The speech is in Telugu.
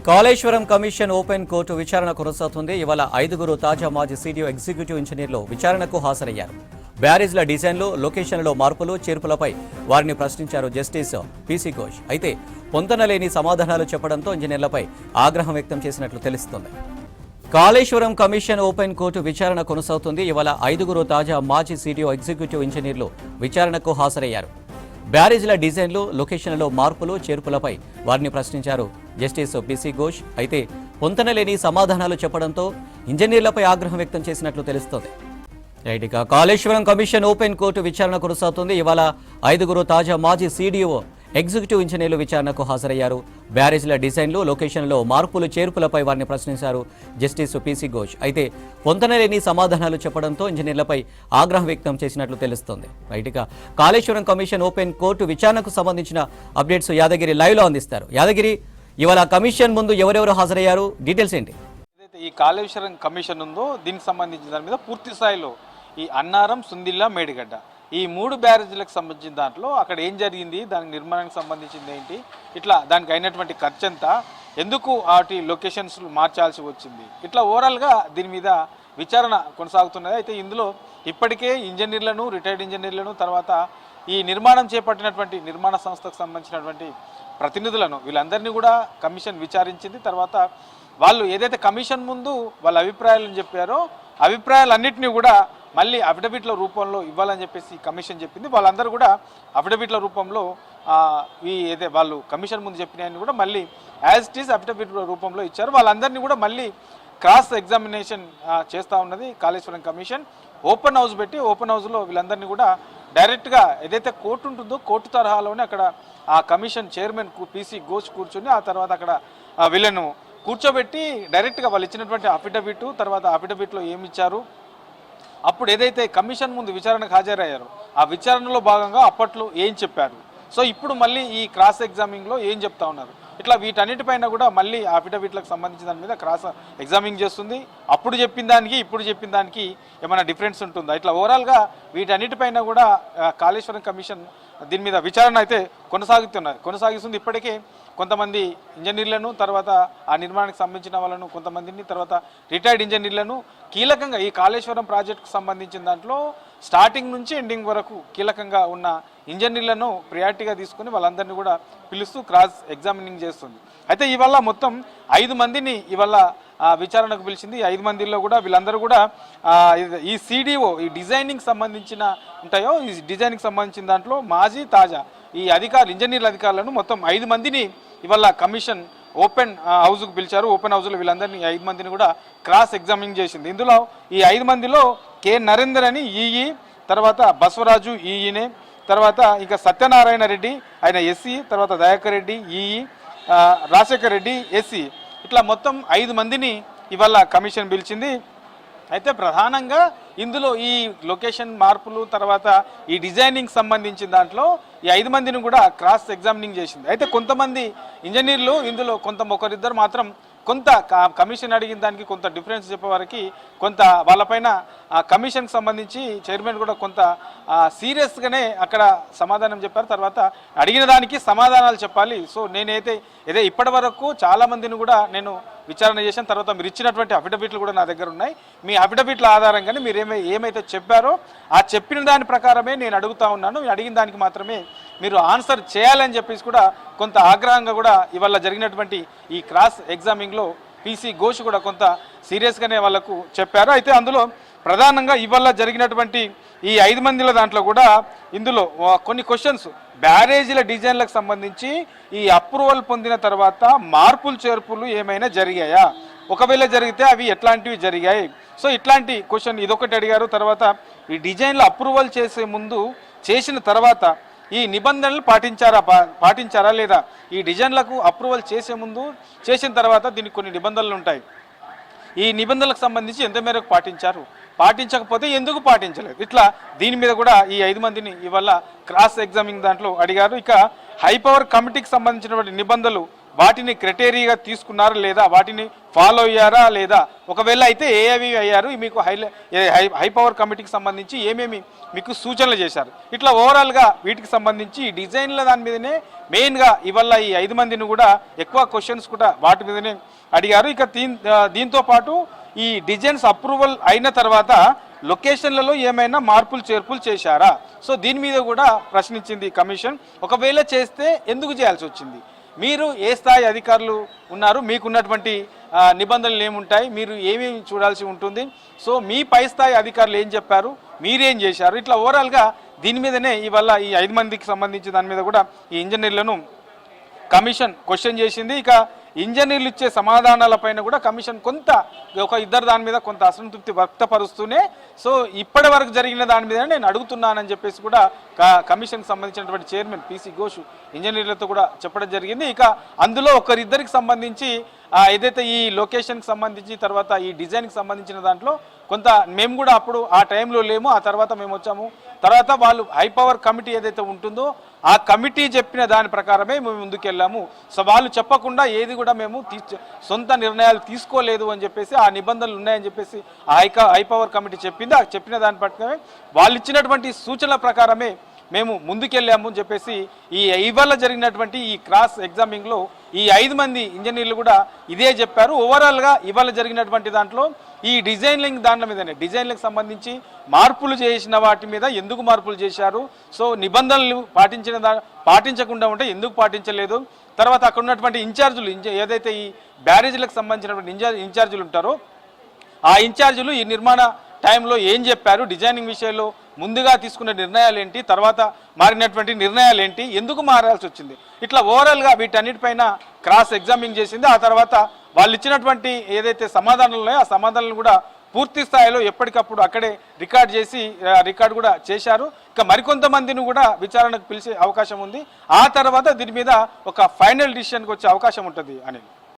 కాళేశ్వరం కమిషన్ ఓపెన్ కోర్టు విచారణ కొనసాగుతుంది. ఇవాళ 5గురు తాజా మాజీ సీడీఓ ఎగ్జిక్యూటివ్ ఇంజనీర్లు విచారణకు హాజరయ్యారు. బ్యారేజ్ల డిజైన్లు, లొకేషన్లో మార్పులు, చేర్పులపై వారిని ప్రశ్నించారు జస్టిస్ పీసీ ఘోష్. అయితే పొంతనలేని సమాధానాలు చెప్పడంతో ఇంజనీర్లపై ఆగ్రహం వ్యక్తం చేసినట్లు తెలుస్తోంది. కాళేశ్వరం కమిషన్ ఓపెన్ కోర్టు విచారణ కొనసాగుతుంది. ఇవాళ 5గురు తాజా మాజీ సీడీఓ ఎగ్జిక్యూటివ్ ఇంజనీర్లు విచారణకు హాజరయ్యారు. బ్యారేజ్ల డిజైన్లు, లొకేషన్లలో మార్పులు, చేర్పులపై వారిని ప్రశ్నించారు జస్టిస్ పీసీ ఘోష్. అయితే పొంతనలేని సమాధానాలు చెప్పడంతో ఇంజనీర్లపై ఆగ్రహం వ్యక్తం చేసినట్లు తెలుస్తోంది. ఇక కాళేశ్వరం కమిషన్ ఓపెన్ కోర్టు విచారణ కొనసాగుతుంది. ఇవాళ 5గురు తాజా మాజీ సీడీఓ ఎగ్జిక్యూటివ్ ఇంజనీర్లు విచారణకు హాజరయ్యారు. బ్యారేజ్ల డిజైన్లు, లొకేషన్లో మార్పులు, చేర్పులపై వారిని ప్రశ్నించారు జస్టిస్ పీసీ ఘోష్. అయితే పొంతనలేని సమాధానాలు చెప్పడంతో ఇంజనీర్లపై ఆగ్రహం వ్యక్తం చేసినట్లు తెలుస్తోంది. ఇక కాళేశ్వరం కమిషన్ ఓపెన్ కోర్టు విచారణకు సంబంధించిన అప్డేట్స్ యాదగిరి లైవ్లో అందిస్తారు. యాదగిరి, ఇవాళ కమిషన్ ముందు ఎవరెవరు హాజరయ్యారు, డీటెయిల్స్ ఏంటి? ఈ కాళేశ్వరం కమిషన్ ఉందో దీనికి సంబంధించిన దాని మీద పూర్తి స్థాయిలో ఈ అన్నారం, సుందిల్లా, మేడిగడ్డ ఈ 3 బ్యారేజీలకు సంబంధించిన దాంట్లో అక్కడ ఏం జరిగింది, దాని నిర్మాణానికి సంబంధించింది ఏంటి, ఇట్లా దానికి అయినటువంటి ఖర్చు ఎంత, ఎందుకు వాటి లొకేషన్స్ మార్చాల్సి వచ్చింది, ఇట్లా ఓవరాల్గా దీని మీద విచారణ కొనసాగుతున్నది. అయితే ఇందులో ఇప్పటికే ఇంజనీర్లను, రిటైర్డ్ ఇంజనీర్లను, తర్వాత ఈ నిర్మాణం చేపట్టినటువంటి నిర్మాణ సంస్థకు సంబంధించినటువంటి ప్రతినిధులను వీళ్ళందరినీ కూడా కమిషన్ విచారించింది. తర్వాత వాళ్ళు ఏదైతే కమిషన్ ముందు వాళ్ళ అభిప్రాయాలను చెప్పారో అభిప్రాయాలన్నింటినీ కూడా మళ్ళీ అఫిడవిట్ల రూపంలో ఇవ్వాలని చెప్పేసి కమిషన్ చెప్పింది. వాళ్ళందరూ కూడా అఫిడవిట్ల రూపంలో ఏదైతే వాళ్ళు కమిషన్ ముందు చెప్పినాయని కూడా మళ్ళీ యాజ్ ఇట్ ఈస్ అఫిడవిట్ రూపంలో ఇచ్చారు. వాళ్ళందరినీ కూడా మళ్ళీ క్రాస్ ఎగ్జామినేషన్ చేస్తూ ఉన్నది కాళేశ్వరం కమిషన్. ఓపెన్ హౌస్ పెట్టి ఓపెన్ హౌస్లో వీళ్ళందరినీ కూడా డైరెక్ట్గా ఏదైతే కోర్టు ఉంటుందో కోర్టు తరహాలోనే అక్కడ ఆ కమిషన్ చైర్మన్ పీసీ ఘోష్ కూర్చొని ఆ తర్వాత అక్కడ వీళ్ళను కూర్చోబెట్టి డైరెక్ట్గా వాళ్ళు ఇచ్చినటువంటి అఫిడవిట్, తర్వాత అఫిడవిట్లో ఏమి ఇచ్చారు, అప్పుడు ఏదైతే కమిషన్ ముందు విచారణకు హాజరయ్యారో ఆ విచారణలో భాగంగా అప్పట్లో ఏం చెప్పారు, సో ఇప్పుడు మళ్ళీ ఈ క్రాస్ ఎగ్జామింగ్లో ఏం చెప్తా ఉన్నారు, ఇట్లా వీటన్నిటిపైన కూడా మళ్ళీ అఫిడవిట్లకు సంబంధించిన దాని మీద క్రాస్ ఎగ్జామింగ్ చేస్తుంది. అప్పుడు చెప్పిన దానికి ఇప్పుడు చెప్పిన దానికి ఏమైనా డిఫరెన్స్ ఉంటుందా, ఇట్లా ఓవరాల్గా వీటన్నిటిపైన కూడా కాళేశ్వరం కమిషన్ దీని మీద విచారణ అయితే కొనసాగిస్తుంది. ఇప్పటికే కొంతమంది ఇంజనీర్లను, తర్వాత ఆ నిర్మాణానికి సంబంధించిన వాళ్ళను కొంతమందిని, తర్వాత రిటైర్డ్ ఇంజనీర్లను కీలకంగా ఈ కాళేశ్వరం ప్రాజెక్టుకు సంబంధించిన దాంట్లో స్టార్టింగ్ నుంచి ఎండింగ్ వరకు కీలకంగా ఉన్న ఇంజనీర్లను ప్రియారిటీగా తీసుకుని వాళ్ళందరినీ కూడా పిలుస్తూ క్రాస్ ఎగ్జామినింగ్ చేస్తుంది. అయితే ఇవాళ మొత్తం 5 మందిని ఇవాళ విచారణకు పిలిచింది. 5 మందిలో కూడా వీళ్ళందరూ కూడా ఈ సీడీఓ ఈ డిజైనింగ్ సంబంధించిన ఉంటాయో ఈ డిజైనింగ్ సంబంధించిన దాంట్లో మాజీ తాజా ఈ ఇంజనీర్ల అధికారులను మొత్తం 5 మందిని ఇవాళ కమిషన్ ఓపెన్ హౌస్కు పిలిచారు. ఓపెన్ హౌస్లో వీళ్ళందరినీ 5 మందిని కూడా క్రాస్ ఎగ్జామినింగ్ చేసింది. ఇందులో ఈ 5 మందిలో కె నరేందర్ అని ఈఈ, తర్వాత బసవరాజు ఈఈనే, తర్వాత ఇంకా సత్యనారాయణ రెడ్డి ఆయన ఎస్సీ, తర్వాత దయాకర్ రెడ్డి ఈఈ, రాజశేఖర్ రెడ్డి ఎస్సీ, ఇట్లా మొత్తం 5 మందిని ఇవాళ కమిషన్ పిలిచింది. అయితే ప్రధానంగా ఇందులో ఈ లొకేషన్ మార్పులు, తర్వాత ఈ డిజైనింగ్ సంబంధించిన దాంట్లో ఈ 5 మందిని కూడా క్రాస్ ఎగ్జామినింగ్ చేసింది. అయితే కొంతమంది ఇంజనీర్లు ఇందులో ఒకరిద్దరు మాత్రం కొంత కమిషన్ అడిగిన దానికి కొంత డిఫరెన్స్ చెప్పేవారికి కొంత వాళ్ళపైన కమిషన్కి సంబంధించి చైర్మన్ కూడా కొంత సీరియస్గానే అక్కడ సమాధానం చెప్పారు. తర్వాత అడిగిన దానికి సమాధానాలు చెప్పాలి. సో నేనైతే ఇప్పటి వరకు చాలామందిని కూడా నేను విచారణ చేసిన తర్వాత మీరు ఇచ్చినటువంటి అఫిడవిట్లు కూడా నా దగ్గర ఉన్నాయి. మీ అఫిడవిట్ల ఆధారంగానే మీరు ఏమైతే చెప్పారో ఆ చెప్పిన దాని ప్రకారమే నేను అడుగుతా ఉన్నాను. అడిగిన దానికి మాత్రమే మీరు ఆన్సర్ చేయాలని చెప్పేసి కూడా కొంత ఆగ్రహంగా కూడా ఇవాళ జరిగినటువంటి ఈ క్రాస్ ఎగ్జామింగ్లో పీసీ ఘోష్ కూడా కొంత సీరియస్గానే వాళ్ళకు చెప్పారు. అయితే అందులో ప్రధానంగా ఇవాళ జరిగినటువంటి ఈ 5 మందిల దాంట్లో కూడా ఇందులో కొన్ని క్వశ్చన్స్ బ్యారేజీల డిజైన్లకు సంబంధించి ఈ అప్రూవల్ పొందిన తర్వాత మార్పులు చేర్పులు ఏమైనా జరిగాయా, ఒకవేళ జరిగితే అవి ఎట్లాంటివి జరిగాయి, సో ఇట్లాంటి క్వశ్చన్ ఇదొకటి అడిగారు. తర్వాత ఈ డిజైన్లు అప్రూవల్ చేసే ముందు చేసిన తర్వాత ఈ నిబంధనలు పాటించారా లేదా, ఈ డిజైన్లకు అప్రూవల్ చేసే ముందు చేసిన తర్వాత దీనికి కొన్ని నిబంధనలు ఉంటాయి, ఈ నిబంధనలకు సంబంధించి ఎంత మేరకు పాటించకపోతే ఎందుకు పాటించలేదు, ఇట్లా దీని మీద కూడా ఈ 5 మందిని ఇవాళ క్రాస్ ఎగ్జామింగ్ దాంట్లో అడిగారు. ఇక హై పవర్ కమిటీకి సంబంధించినటువంటి నిబంధనలు వాటిని క్రైటీరియాగా తీసుకున్నారా లేదా, వాటిని ఫాలో అయ్యారా లేదా, ఒకవేళ అయితే ఏవి అయ్యారు, మీకు హై పవర్ కమిటీకి సంబంధించి ఏమేమి మీకు సూచనలు చేశారు, ఇట్లా ఓవరాల్గా వీటికి సంబంధించి డిజైన్ల దాని మీదనే మెయిన్గా ఇవాళ ఈ 5 మందిని కూడా ఎక్కువ క్వశ్చన్స్ కూడా వాటి మీదనే అడిగారు. ఇక దీంతో పాటు ఈ డిజైన్స్ అప్రూవల్ అయిన తర్వాత లొకేషన్లలో ఏమైనా మార్పులు చేర్పులు చేశారా, సో దీని మీద కూడా ప్రశ్నించింది కమిషన్. ఒకవేళ చేస్తే ఎందుకు చేయాల్సి వచ్చింది, మీరు ఏ స్థాయి అధికారులు ఉన్నారు, మీకున్నటువంటి నిబంధనలు ఏముంటాయి, మీరు ఏమేమి చూడాల్సి ఉంటుంది, సో మీ పై స్థాయి అధికారులు ఏం చెప్పారు, మీరేం చేశారు, ఇట్లా ఓవరాల్గా దీని మీదనే ఇవాళ ఈ 5 మందికి సంబంధించి దాని మీద కూడా ఈ ఇంజనీర్లను కమిషన్ క్వశ్చన్ చేసింది. ఇక ఇంజనీర్లు ఇచ్చే సమాధానాలపైన కూడా కమిషన్ ఒక ఇద్దరు దాని మీద కొంత అసంతృప్తి వ్యక్తపరుస్తూనే, సో ఇప్పటి వరకు జరిగిన దాని మీద నేను అడుగుతున్నానని చెప్పేసి కూడా కమిషన్కి సంబంధించినటువంటి చైర్మన్ పిసి ఘోష్ ఇంజనీర్లతో కూడా చెప్పడం జరిగింది. ఇక అందులో ఒకరిద్దరికి సంబంధించి ఏదైతే ఈ లొకేషన్కి సంబంధించి తర్వాత ఈ డిజైన్కి సంబంధించిన దాంట్లో కొంత మేము కూడా అప్పుడు ఆ టైంలో లేము, ఆ తర్వాత మేము వచ్చాము, తర్వాత వాళ్ళు హై పవర్ కమిటీ ఏదైతే ఉంటుందో ఆ కమిటీ చెప్పిన దాని ప్రకారమే మేము ముందుకెళ్ళాము, సో వాళ్ళు చెప్పకుండా ఏది కూడా మేము సొంత నిర్ణయాలు తీసుకోలేదు అని చెప్పేసి, ఆ నిబంధనలు ఉన్నాయని చెప్పేసి ఆ హై పవర్ కమిటీ చెప్పింది. ఆ చెప్పిన దాని ప్రకారమే వాళ్ళు ఇచ్చినటువంటి సూచనల ప్రకారమే మేము ముందుకెళ్ళాము అని చెప్పేసి ఇవాళ జరిగినటువంటి ఈ క్రాస్ ఎగ్జామింగ్లో ఈ 5 మంది ఇంజనీర్లు కూడా ఇదే చెప్పారు. ఓవరాల్గా ఇవాళ జరిగినటువంటి దాంట్లో ఈ డిజైనింగ్ దాంట్ల మీదనే, డిజైన్లకు సంబంధించి మార్పులు చేసిన వాటి మీద ఎందుకు మార్పులు చేశారు, సో నిబంధనలు పాటించకుండా ఉంటే ఎందుకు పాటించలేదు, తర్వాత అక్కడ ఉన్నటువంటి ఇన్ఛార్జీలు ఏదైతే ఈ బ్యారేజీలకు సంబంధించినటువంటి ఇన్ఛార్జీలు ఉంటారో ఆ ఇన్ఛార్జీలు ఈ నిర్మాణ టైంలో ఏం చెప్పారు, డిజైనింగ్ విషయంలో ముందుగా తీసుకున్న నిర్ణయాలు ఏంటి, తర్వాత మారినటువంటి నిర్ణయాలు ఏంటి, ఎందుకు మారాల్సి వచ్చింది, ఇట్లా ఓవరాల్గా వీటన్నిటిపైన క్రాస్ ఎగ్జామింగ్ చేసింది. ఆ తర్వాత వాళ్ళు ఇచ్చినటువంటి ఏదైతే సమాధానాలు ఉన్నాయో ఆ సమాధానాలను కూడా పూర్తి స్థాయిలో ఎప్పటికప్పుడు అక్కడే రికార్డు కూడా చేశారు. ఇక మరికొంతమందిని కూడా విచారణకు పిలిచే అవకాశం ఉంది. ఆ తర్వాత దీని మీద ఒక ఫైనల్ డిసిషన్కి వచ్చే అవకాశం ఉంటుంది అని